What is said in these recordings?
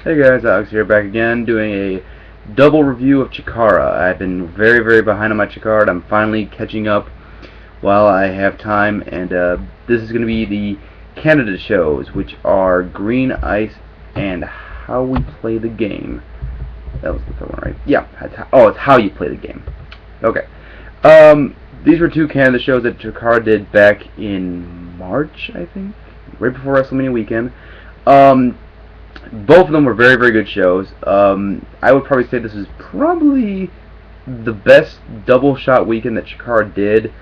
Hey guys, Alex here, back again, doing a double review of Chikara. I've been very, very behind on my Chikara. I'm finally catching up while I have time, and this is going to be the Canada shows, which are Green Ice and How We Play the Game. That was the third one, right? Yeah. It's How You Play the Game. Okay. These were two Canada shows that Chikara did back in March, I think, right before WrestleMania weekend. Both of them were very, very good shows. I would probably say this is probably the best double shot weekend that Chikara did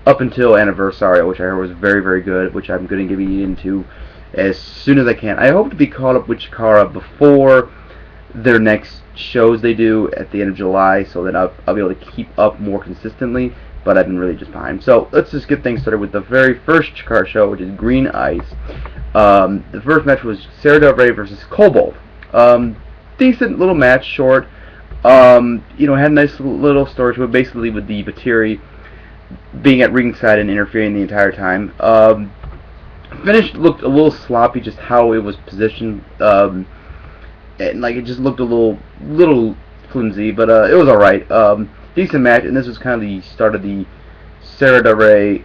up until Anniversario, which I heard was very, very good, which I'm going to get into as soon as I can. I hope to be caught up with Chikara before their next shows they do at the end of July, so that I'll be able to keep up more consistently, but I've been really just behind. So let's just get things started with the very first Chikara show, which is Green Ice. The first match was Sara Del Rey versus Kobald. Decent little match, short. Had a nice little story to it, basically with the Batiri being at ringside and interfering the entire time. Finish looked a little sloppy, just how it was positioned, and like it just looked a little flimsy, but it was all right. Decent match, and this was kind of the start of the Sara Del Rey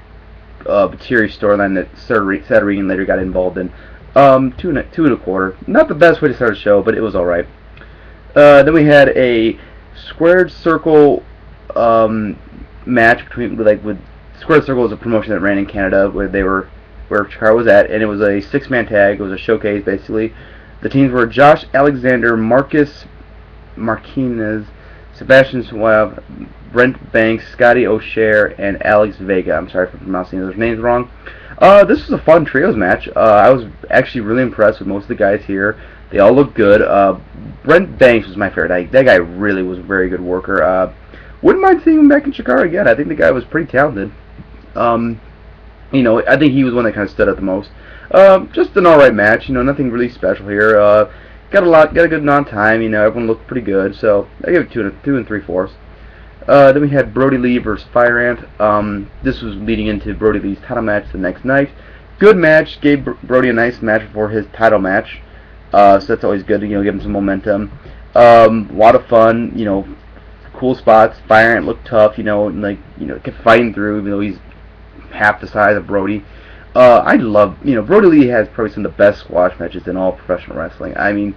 Batiri storyline that Sara Regan later got involved in. 2.25. Not the best way to start a show, but it was alright. Then we had a squared circle match between with Squared Circle was a promotion that ran in Canada where Chikara was at, and it was a 6-man tag. It was a showcase basically. The teams were Josh Alexander, Marquez, Sebastian Suave, Brent Banks, Scotty O'Shea, and Alex Vega. I'm sorry for pronouncing those names wrong. This was a fun trios match. I was actually really impressed with most of the guys here. They all looked good. Brent Banks was my favorite. That guy really was a very good worker. Wouldn't mind seeing him back in Chikara again. I think the guy was pretty talented. I think he was one that kind of stood out the most. Just an alright match. Nothing really special here. Got a good amount of time. Everyone looked pretty good. So I give it 2 3/4. Then we had Brodie Lee versus Fire Ant. This was leading into Brodie Lee's title match the next night. Good match. Gave Brodie a nice match before his title match. So that's always good to give him some momentum. A lot of fun. Cool spots. Fire Ant looked tough. Kept fighting through, even though he's half the size of Brodie. I love. Brodie Lee has probably some of the best squash matches in all professional wrestling. I mean.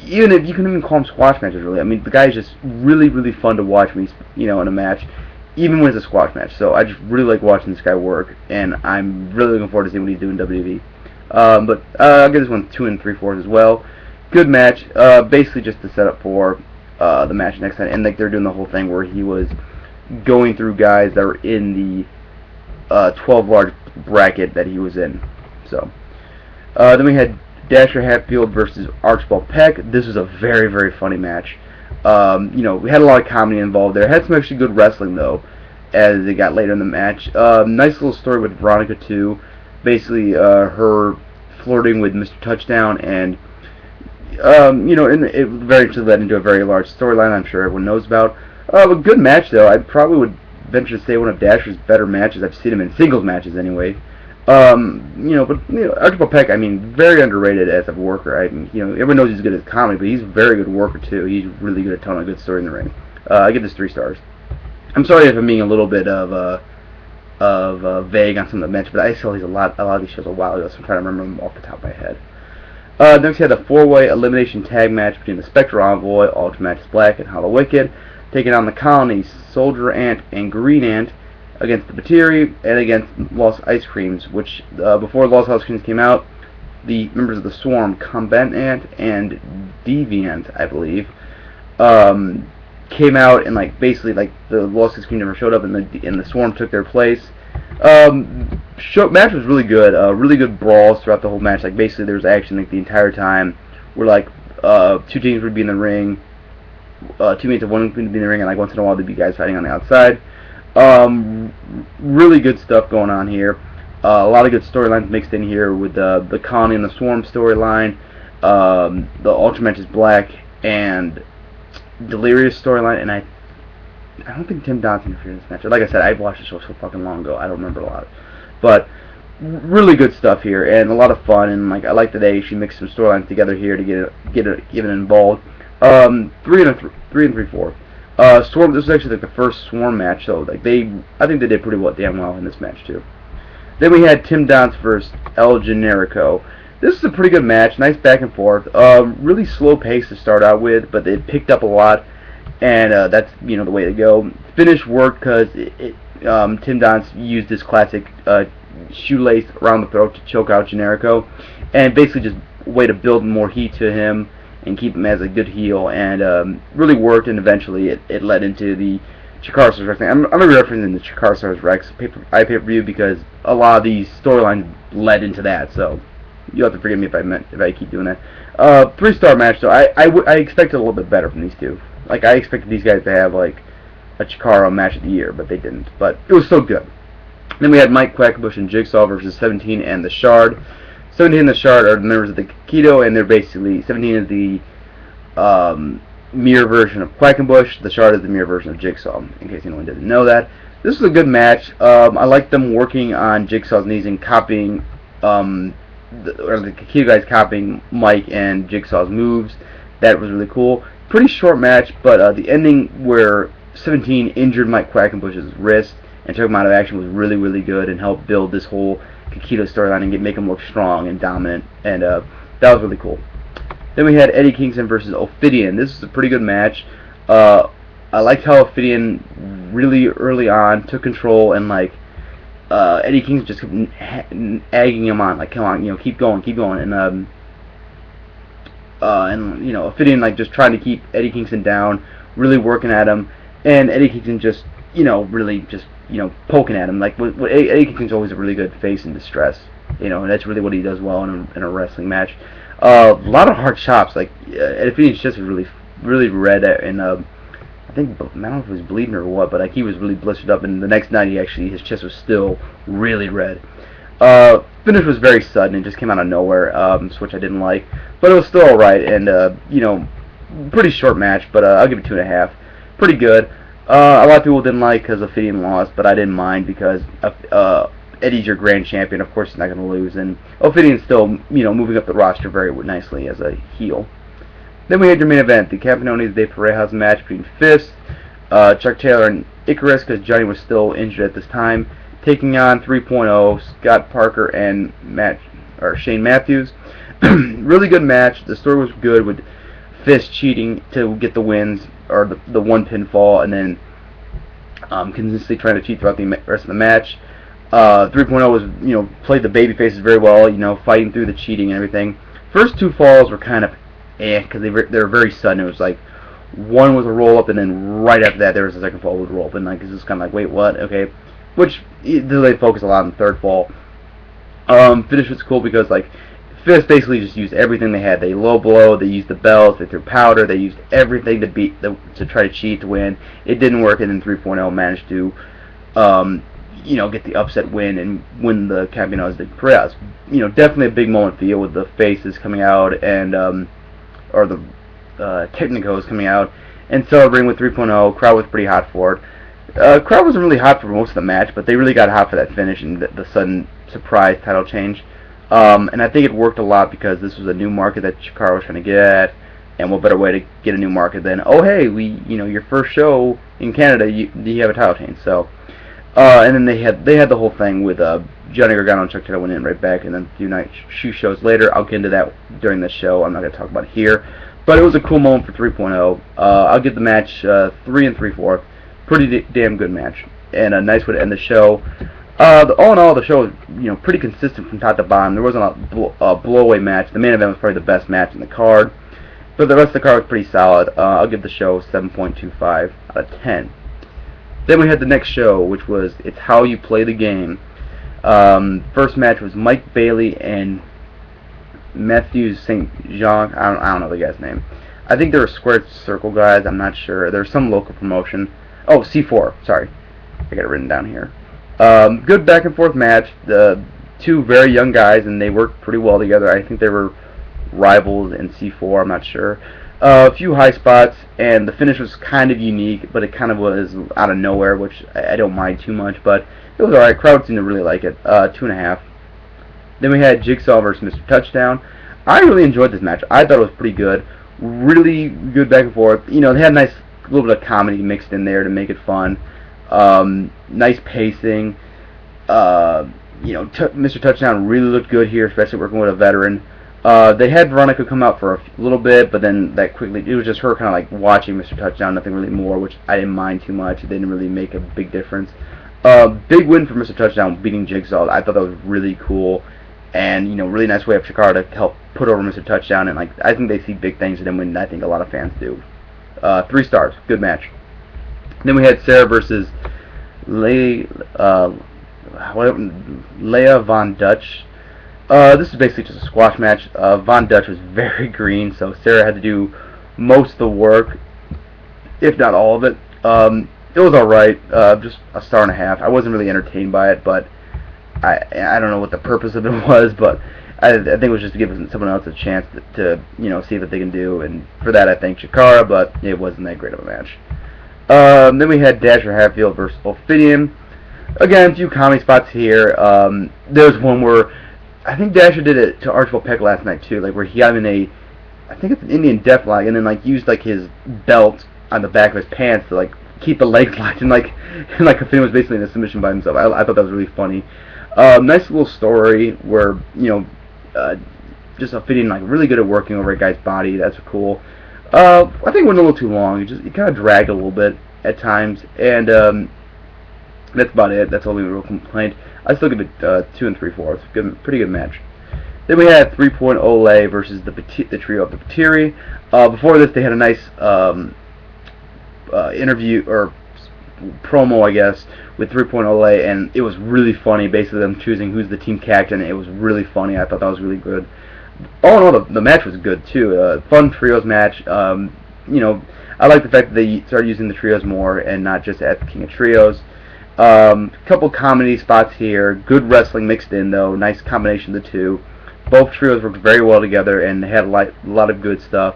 Even if you can even call them squash matches, really. I mean, the guy's just really, really fun to watch when he's, in a match, even when it's a squash match. So I just really like watching this guy work, and I'm really looking forward to seeing what he's doing in WWE. But I'll give this one 2 3/4 as well. Good match, basically just to set up for the match next night, and like they're doing the whole thing where he was going through guys that were in the 12 large bracket that he was in. So then we had Dasher Hatfield versus Archibald Peck. This was a very, very funny match. We had a lot of comedy involved there. Had some actually good wrestling, though, as it got later in the match. Nice little story with Veronica, too. Basically, her flirting with Mr. Touchdown, and, it very much led into a very large storyline I'm sure everyone knows about. A good match, though. I probably would venture to say one of Dasher's better matches. I've seen him in singles matches, anyway. Archibald Peck, very underrated as a worker. Everyone knows he's good at comedy, but he's a very good worker too. He's really good at telling a good story in the ring. I give this 3 stars. I'm sorry if I'm being a little bit of vague on some of the matches, but I saw a lot of these shows a while ago, so I'm trying to remember them off the top of my head. Next, we had the 4-way elimination tag match between the Spectral, Envoy, UltraMantis Black, and Hallowicked, taking on the Colonies, Soldier Ant, and Green Ant, against the Batiri and against Lost Ice Creams, which before Lost Ice Creams came out, the members of the Swarm, Combat Ant and Deviant, I believe, came out and basically the Lost Ice Cream never showed up, and the Swarm took their place. Match was really good. Really good brawls throughout the whole match. Basically there was action the entire time. Where 2 teams would be in the ring, 2 mates of one would be in the ring, and once in a while there'd be guys fighting on the outside. Really good stuff going on here. A lot of good storylines mixed in here with the Colony and the Swarm storyline, the UltraMantis Black and Delirious storyline, and I don't think Tim Donst interfered in this match. Like I said, I've watched the show so fucking long ago, I don't remember a lot. But really good stuff here, and a lot of fun, and like I like that they actually mixed some storylines together here to get it involved. 3 and 3/4. Swarm. This was actually like the first Swarm match, so like I think they did pretty damn well in this match too. Then we had Tim Donst versus El Generico. This is a pretty good match, nice back and forth. Really slow pace to start out with, but it picked up a lot, and that's the way to go. Finish worked because Tim Donst used his classic shoelace around the throat to choke out Generico, and basically just a way to build more heat to him and keep him as a good heel, and really worked, and eventually it led into the Chikara Stars Rex. I'm going to be referencing the Chikara Stars Rex pay-per-view because a lot of these storylines led into that, so you'll have to forgive me if I keep doing that. 3-star match, though. I expected a little bit better from these two. Like, I expected these guys to have, like, a Chikara match of the year, but they didn't. But it was still good. Then we had Mike Quackenbush and Jigsaw versus 17 and the Shard. 17 and the Shard are the members of the Keto, and they're basically 17 is the mirror version of Quackenbush. The Shard is the mirror version of Jigsaw, in case anyone didn't know that. This was a good match. I like them working on Jigsaw's knees and copying, the Keto guys copying Mike and Jigsaw's moves. That was really cool. Pretty short match, but the ending where 17 injured Mike Quackenbush's wrist and took him out of action was really, really good and helped build this whole Keto storyline and make him look strong and dominant, and that was really cool. Then we had Eddie Kingston versus Ophidian. This is a pretty good match. I liked how Ophidian really early on took control, and like Eddie Kingston just kept egging him on, like, come on, keep going, and Ophidian like just trying to keep Eddie Kingston down, really working at him, and Eddie Kingston just really just poking at him. Like Eddie Kingston's always a really good face in distress, and that's really what he does well in a wrestling match. A lot of hard chops. Like Eddie Kingston's chest was really red, and I don't know if he was bleeding or what, but like he was really blistered up. And the next night, his chest was still really red. Finish was very sudden. It just came out of nowhere, which I didn't like, but it was still alright. And pretty short match, but I'll give it 2.5. Pretty good. A lot of people didn't like because Ophidian lost, but I didn't mind because Eddie's your grand champion. Of course he's not going to lose, and Ophidian's still moving up the roster very nicely as a heel. Then we had your main event, the Campeonatos de Parejas match between F.I.S.T, Chuck Taylor and Icarus, because Johnny was still injured at this time, taking on 3.0, Scott Parker and Shane Matthews. Really good match. The story was good with F.I.S.T cheating to get the wins, or the one pinfall, and then consistently trying to cheat throughout the rest of the match. 3.0 was, played the baby faces very well, fighting through the cheating and everything. First two falls were kind of because they were very sudden. It was like one was a roll up, and then right after that there was a second fall with a roll up, and like it's just kind of like, wait, what? Okay, which they focus a lot on the third fall. Finish was cool because like F.I.S.T basically just used everything they had. They low blow, they used the bells, they threw powder, they used everything to try to cheat to win. It didn't work, and then 3.0 managed to get the upset win and win the Campeonatos de Parejas. Definitely a big moment for you with the faces coming out and or the Technicos coming out and celebrating with 3.0. Crowd was pretty hot for it. Crowd wasn't really hot for most of the match, but they really got hot for that finish and the sudden surprise title change. And I think it worked a lot because this was a new market that Chikara was trying to get at, and what better way to get a new market than, oh hey, your first show in Canada, you have a title change. So, and then they had the whole thing with Johnny Gargano and Chuck Taylor went in right back, and then a few night shows later. I'll get into that during the show. I'm not going to talk about it here, but it was a cool moment for 3.0. I'll give the match 3 3/4. Pretty damn good match, and a nice way to end the show. All in all, the show was pretty consistent from top to bottom. There wasn't a blow-away match. The main event was probably the best match in the card, but the rest of the card was pretty solid. I'll give the show 7.25 out of 10. Then we had the next show, which was It's How You Play the Game. First match was Mike Bailey and Mathieu St. Jacques. I don't know the guy's name. I think they were Squared Circle guys. I'm not sure. There's some local promotion. Oh, C4. Sorry. I got it written down here. Good back and forth match. The two very young guys, and they worked pretty well together. I think they were rivals in C4. I'm not sure. A few high spots, and the finish was kind of unique, but it kind of was out of nowhere, which I don't mind too much, but it was alright. Crowd seemed to really like it. 2.5. Then we had Jigsaw versus Mr. Touchdown. I really enjoyed this match. I thought it was pretty good. Really good back and forth. You know, they had a nice little bit of comedy mixed in there to make it fun. Nice pacing. You know, Mr. Touchdown really looked good here, especially working with a veteran. They had Veronica come out for a little bit, but then that quickly, it was just her kind of like watching Mr. Touchdown, nothing really more, which I didn't mind too much. It didn't really make a big difference. Big win for Mr. Touchdown, beating Jigsaw. I thought that was really cool, and, you know, really nice way of Chikara to help put over Mr. Touchdown, and, like, I think they see big things in him, and I think a lot of fans do. 3 stars, good match. Then we had Sara versus Leah Von Dutch. This is basically just a squash match. Von Dutch was very green, so Sara had to do most of the work, if not all of it. It was alright, just a star and a half. I wasn't really entertained by it, but I don't know what the purpose of it was, but I think it was just to give someone else a chance to you know, see what they can do, and for that I thank Chikara, but it wasn't that great of a match. Then we had Dasher Hatfield versus Ophidian. Again, a few comedy spots here. There's one where I think Dasher did it to Archibald Peck last night too, like where he got him in I think it's an Indian deathlock, and then like used like his belt on the back of his pants to like keep the legs locked, and like Ophidian was basically in a submission by himself. I thought that was really funny. Nice little story where, you know, just Ophidian like really good at working over a guy's body. That's cool. I think it went a little too long. It kind of dragged a little bit at times, and that's about it. That's the only real complaint. I still give it 2 3/4. Good, pretty good match. Then we had 3-point Ole versus the trio of the Batiri. Before this, they had a nice interview or promo, I guess, with 3-point Ole, and it was really funny. Basically, them choosing who's the team captain. It was really funny. I thought that was really good. All in all, the match was good too. Fun trios match. You know, I like the fact that they started using the trios more and not just at the King of Trios. Couple comedy spots here. Good wrestling mixed in though. Nice combination of the two. Both trios worked very well together, and they had a lot of good stuff.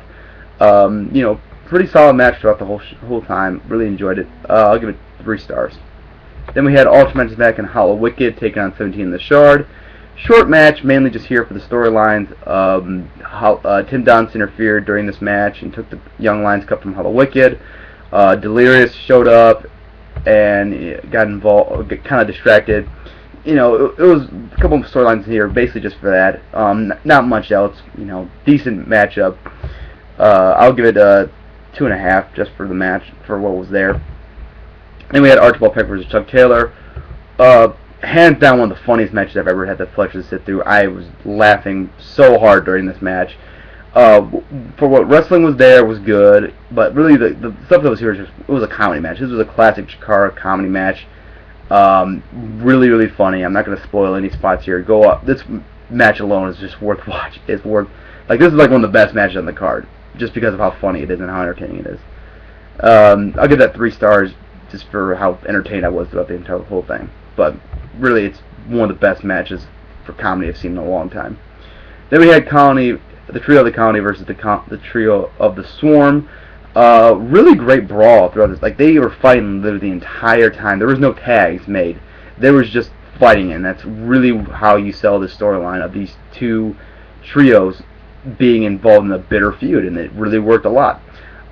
You know, pretty solid match throughout the whole time. Really enjoyed it. I'll give it 3 stars. Then we had UltraMantis back in Hallowicked taking on 17 in the Shard. Short match, mainly just here for the storylines. Tim Donst interfered during this match and took the Young Lions Cup from Hallowicked. Delirious showed up and got involved, kind of distracted. You know, it was a couple of storylines here, basically just for that. Not much else. You know, decent matchup. I'll give it 2.5 just for the match, for what was there. Then we had Archibald Peck versus Chuck Taylor. Hands down one of the funniest matches I've ever had the pleasure to sit through. I was laughing so hard during this match. For what wrestling was there was good, but really the stuff that was here was it was a comedy match. This was a classic Chikara comedy match. Really, really funny. I'm not going to spoil any spots here. Go up. This match alone is just worth watching. It's worth, like, this is like one of the best matches on the card, just because of how funny it is and how entertaining it is. I'll give that 3 stars just for how entertained I was throughout the entire whole thing. But really, it's one of the best matches for comedy I've seen in a long time. Then we had Colony, the trio of the Colony versus the trio of the Swarm. Really great brawl throughout this. Like, they were fighting literally the entire time. There was no tags made. There was just fighting, and that's really how you sell the storyline of these two trios being involved in a bitter feud, and it really worked a lot.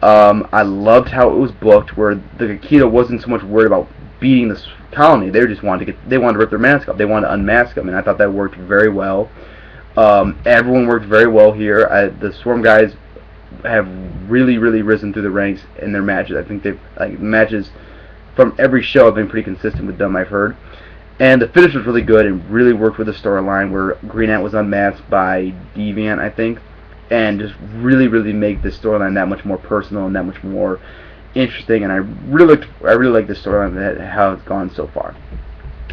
I loved how it was booked, where the Aikido wasn't so much worried about beating the Colony. They just wanted to rip their mask off. They wanted to unmask them, and I thought that worked very well. Everyone worked very well here. The Swarm guys have really, really risen through the ranks in their matches. I think matches from every show have been pretty consistent with them, I've heard. And the finish was really good and really worked with the storyline where Green Ant was unmasked by Deviant, I think, and just really, really make this storyline that much more personal and that much more interesting. And I really like this storyline, how it's gone so far.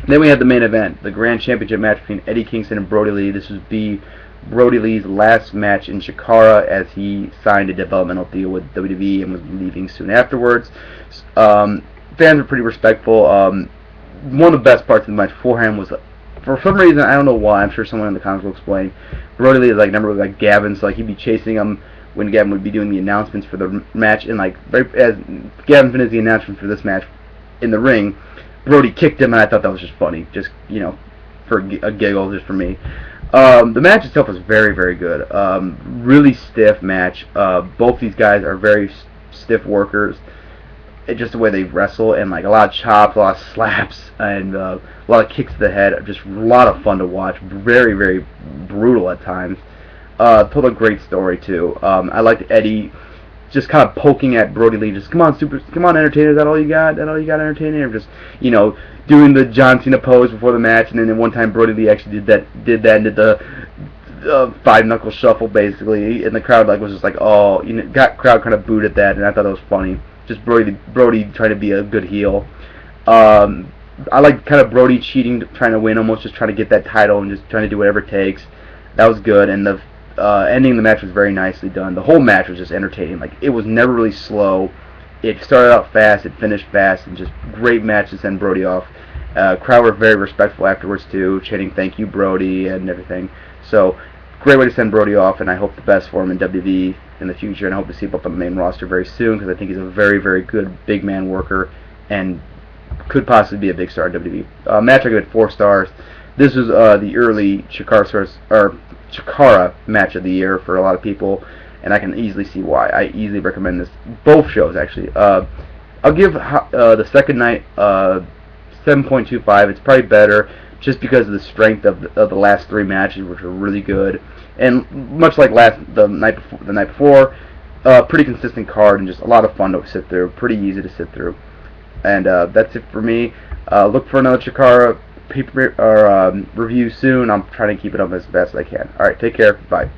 Then we had the main event, the Grand Championship match between Eddie Kingston and Brodie Lee. This would be Brodie Lee's last match in Chikara, as he signed a developmental deal with WWE and was leaving soon afterwards. Fans were pretty respectful. One of the best parts of the match for him was, for some reason, I don't know why, I'm sure someone in the comments will explain, Brodie Lee is like number like Gavin, so like he'd be chasing him when Gavin would be doing the announcements for the match, and like as Gavin finished the announcement for this match in the ring, Brodie kicked him, and I thought that was just funny, just, you know, for a giggle, just for me. The match itself was very, very good. Really stiff match. Both these guys are very stiff workers. Just the way they wrestle, and like a lot of chops, a lot of slaps, and a lot of kicks to the head. Just a lot of fun to watch. Very, very brutal at times. Told a great story too. I liked Eddie just kind of poking at Brodie Lee. Just come on, entertainer. Is that all you got? That all you got, entertainer? Or just doing the John Cena pose before the match, and then one time Brodie Lee actually did the five knuckle shuffle basically, and the crowd was just like, oh, crowd kind of booed at that, and I thought it was funny. Just Brodie trying to be a good heel. I like kind of Brodie cheating, trying to win, almost just trying to get that title and just trying to do whatever it takes. That was good, and the ending of the match was very nicely done. The whole match was just entertaining. Like, it was never really slow. It started out fast, it finished fast, and just great match to send Brodie off. Crowd were very respectful afterwards too, chanting "Thank you, Brodie" and everything. So, great way to send Brodie off, and I hope the best for him in WWE in the future, and I hope to see him up on the main roster very soon, because I think he's a very, very good big man worker, and could possibly be a big star in WWE. Match I give it 4 stars. This was the early Chikara match of the year for a lot of people, and I can easily see why. I easily recommend this. Both shows, actually. I'll give the second night 7.25. It's probably better just because of the strength of the last 3 matches, which were really good. And much like the night before, pretty consistent card and just a lot of fun to sit through. Pretty easy to sit through. And that's it for me. Look for another Chikara review soon. I'm trying to keep it up as best as I can. Alright, take care. Bye.